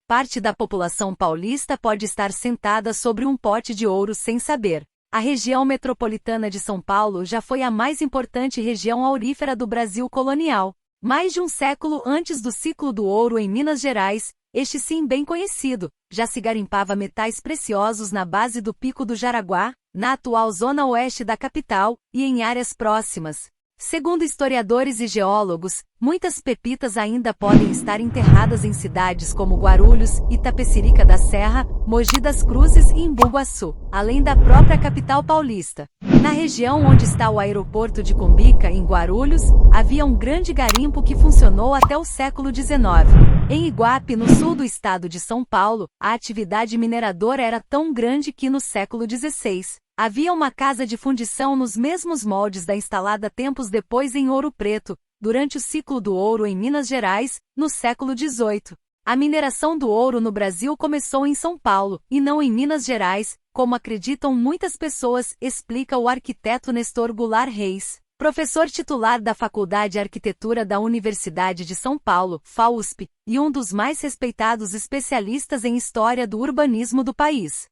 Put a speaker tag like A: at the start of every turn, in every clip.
A: Parte da população paulista pode estar sentada sobre um pote de ouro sem saber. A região metropolitana de São Paulo já foi a mais importante região aurífera do Brasil colonial. Mais de um século antes do ciclo do ouro em Minas Gerais, este sim bem conhecido, já se garimpava metais preciosos na base do Pico do Jaraguá, na atual zona oeste da capital, e em áreas próximas. Segundo historiadores e geólogos, muitas pepitas ainda podem estar enterradas em cidades como Guarulhos, Itapecerica da Serra, Mogi das Cruzes e Embu-Guaçu, além da própria capital paulista. Na região onde está o aeroporto de Cumbica, em Guarulhos, havia um grande garimpo que funcionou até o século XIX. Em Iguape, no sul do estado de São Paulo, a atividade mineradora era tão grande que no século XVI, havia uma casa de fundição nos mesmos moldes da instalada tempos depois em Ouro Preto, durante o ciclo do ouro em Minas Gerais, no século XVIII. A mineração do ouro no Brasil começou em São Paulo, e não em Minas Gerais, como acreditam muitas pessoas, explica o arquiteto Nestor Goulart Reis, professor titular da Faculdade de Arquitetura da Universidade de São Paulo, FAUSP, e um dos mais respeitados especialistas em história do urbanismo do país.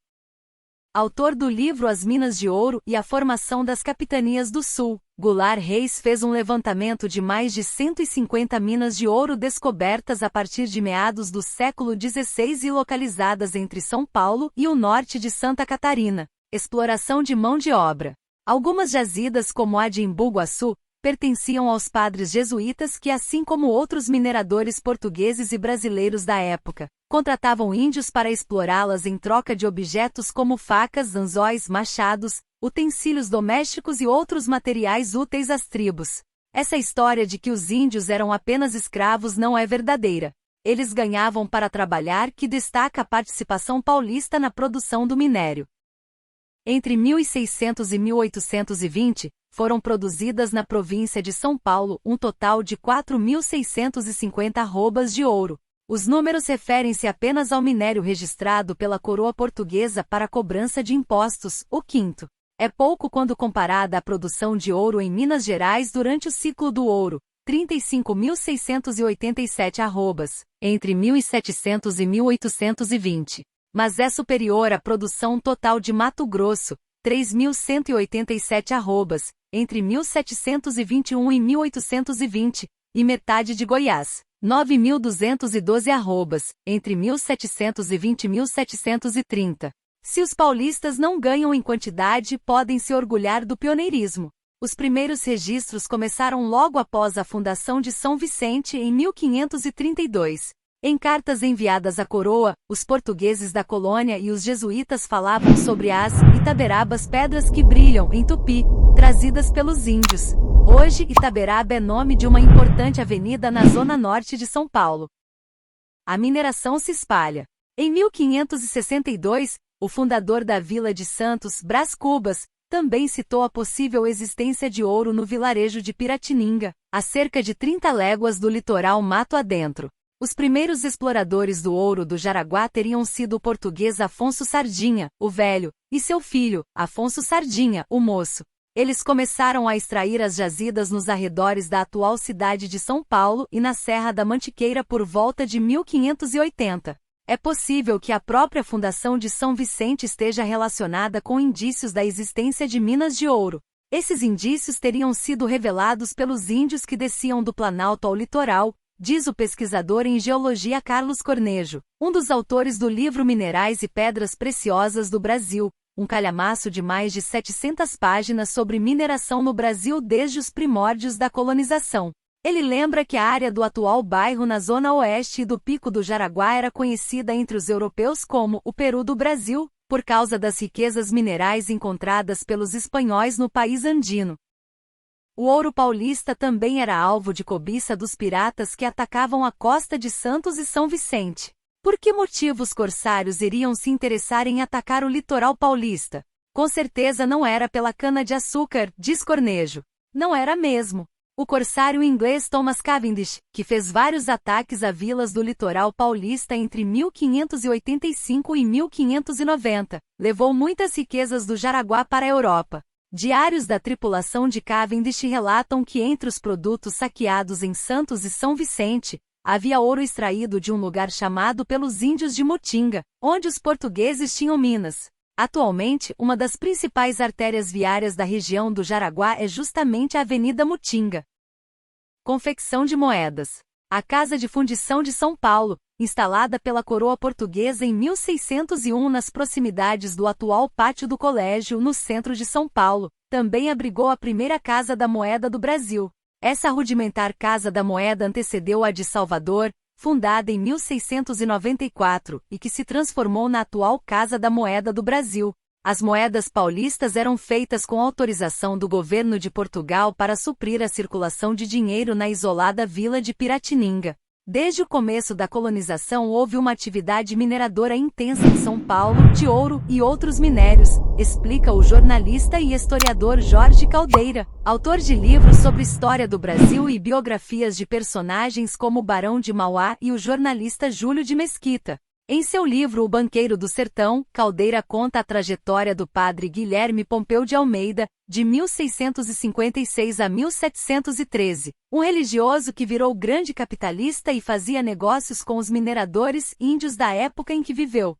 A: Autor do livro As Minas de Ouro e a Formação das Capitanias do Sul, Goulart Reis fez um levantamento de mais de 150 minas de ouro descobertas a partir de meados do século XVI e localizadas entre São Paulo e o norte de Santa Catarina. Exploração de mão de obra. Algumas jazidas, como a de Embu-Guaçu, pertenciam aos padres jesuítas que, assim como outros mineradores portugueses e brasileiros da época, contratavam índios para explorá-las em troca de objetos como facas, anzóis, machados, utensílios domésticos e outros materiais úteis às tribos. Essa história de que os índios eram apenas escravos não é verdadeira. Eles ganhavam para trabalhar, que destaca a participação paulista na produção do minério. Entre 1600 e 1820, foram produzidas na província de São Paulo um total de 4.650 arrobas de ouro. Os números referem-se apenas ao minério registrado pela coroa portuguesa para cobrança de impostos, o quinto. É pouco quando comparada à produção de ouro em Minas Gerais durante o ciclo do ouro, 35.687 arrobas, entre 1700 e 1820. Mas é superior à produção total de Mato Grosso, 3.187 arrobas, entre 1721 e 1820, e metade de Goiás, 9.212 arrobas, entre 1720 e 1730. Se os paulistas não ganham em quantidade, podem se orgulhar do pioneirismo. Os primeiros registros começaram logo após a fundação de São Vicente em 1532. Em cartas enviadas à coroa, os portugueses da colônia e os jesuítas falavam sobre as Itaberabas, pedras que brilham, em Tupi, trazidas pelos índios. Hoje, Itaberaba é nome de uma importante avenida na zona norte de São Paulo. A mineração se espalha. Em 1562, o fundador da vila de Santos, Brás Cubas, também citou a possível existência de ouro no vilarejo de Piratininga, a cerca de 30 léguas do litoral mato adentro. Os primeiros exploradores do ouro do Jaraguá teriam sido o português Afonso Sardinha, o velho, e seu filho, Afonso Sardinha, o moço. Eles começaram a extrair as jazidas nos arredores da atual cidade de São Paulo e na Serra da Mantiqueira por volta de 1580. É possível que a própria fundação de São Vicente esteja relacionada com indícios da existência de minas de ouro. Esses indícios teriam sido revelados pelos índios que desciam do Planalto ao litoral, diz o pesquisador em geologia Carlos Cornejo, um dos autores do livro Minerais e Pedras Preciosas do Brasil, um calhamaço de mais de 700 páginas sobre mineração no Brasil desde os primórdios da colonização. Ele lembra que a área do atual bairro na zona oeste e do Pico do Jaraguá era conhecida entre os europeus como o Peru do Brasil, por causa das riquezas minerais encontradas pelos espanhóis no país andino. O ouro paulista também era alvo de cobiça dos piratas que atacavam a costa de Santos e São Vicente. Por que motivo os corsários iriam se interessar em atacar o litoral paulista? Com certeza não era pela cana-de-açúcar, diz Cornejo. Não era mesmo. O corsário inglês Thomas Cavendish, que fez vários ataques a vilas do litoral paulista entre 1585 e 1590, levou muitas riquezas do Jaraguá para a Europa. Diários da tripulação de Cavendish relatam que entre os produtos saqueados em Santos e São Vicente, Havia ouro extraído de um lugar chamado pelos índios de Mutinga, onde os portugueses tinham minas. Atualmente, uma das principais artérias viárias da região do Jaraguá é justamente a Avenida Mutinga. Confecção de moedas. A Casa de Fundição de São Paulo, instalada pela coroa portuguesa em 1601 nas proximidades do atual Pátio do Colégio, no centro de São Paulo, também abrigou a primeira Casa da Moeda do Brasil. Essa rudimentar Casa da Moeda antecedeu a de Salvador, fundada em 1694, e que se transformou na atual Casa da Moeda do Brasil. As moedas paulistas eram feitas com autorização do governo de Portugal para suprir a circulação de dinheiro na isolada vila de Piratininga. Desde o começo da colonização houve uma atividade mineradora intensa em São Paulo, de ouro e outros minérios, explica o jornalista e historiador Jorge Caldeira, autor de livros sobre história do Brasil e biografias de personagens como o Barão de Mauá e o jornalista Júlio de Mesquita. Em seu livro O Banqueiro do Sertão, Caldeira conta a trajetória do padre Guilherme Pompeu de Almeida, de 1656 a 1713, um religioso que virou grande capitalista e fazia negócios com os mineradores índios da época em que viveu.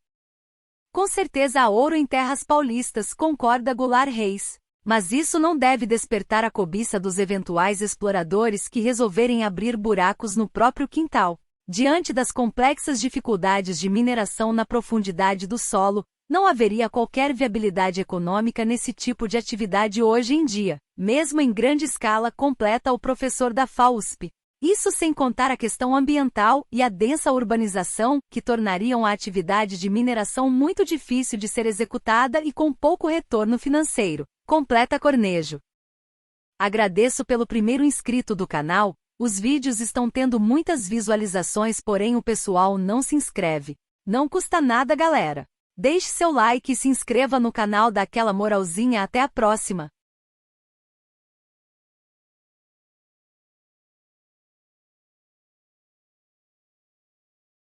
A: Com certeza há ouro em terras paulistas, concorda Goulart Reis. Mas isso não deve despertar a cobiça dos eventuais exploradores que resolverem abrir buracos no próprio quintal. Diante das complexas dificuldades de mineração na profundidade do solo, não haveria qualquer viabilidade econômica nesse tipo de atividade hoje em dia, mesmo em grande escala, completa o professor da FAUSP. Isso sem contar a questão ambiental e a densa urbanização, que tornariam a atividade de mineração muito difícil de ser executada e com pouco retorno financeiro, completa Cornejo. Agradeço pelo primeiro inscrito do canal. Os vídeos estão tendo muitas visualizações, porém o pessoal não se inscreve. Não custa nada, galera. Deixe seu like e se inscreva no canal, dá aquela moralzinha. Até a próxima.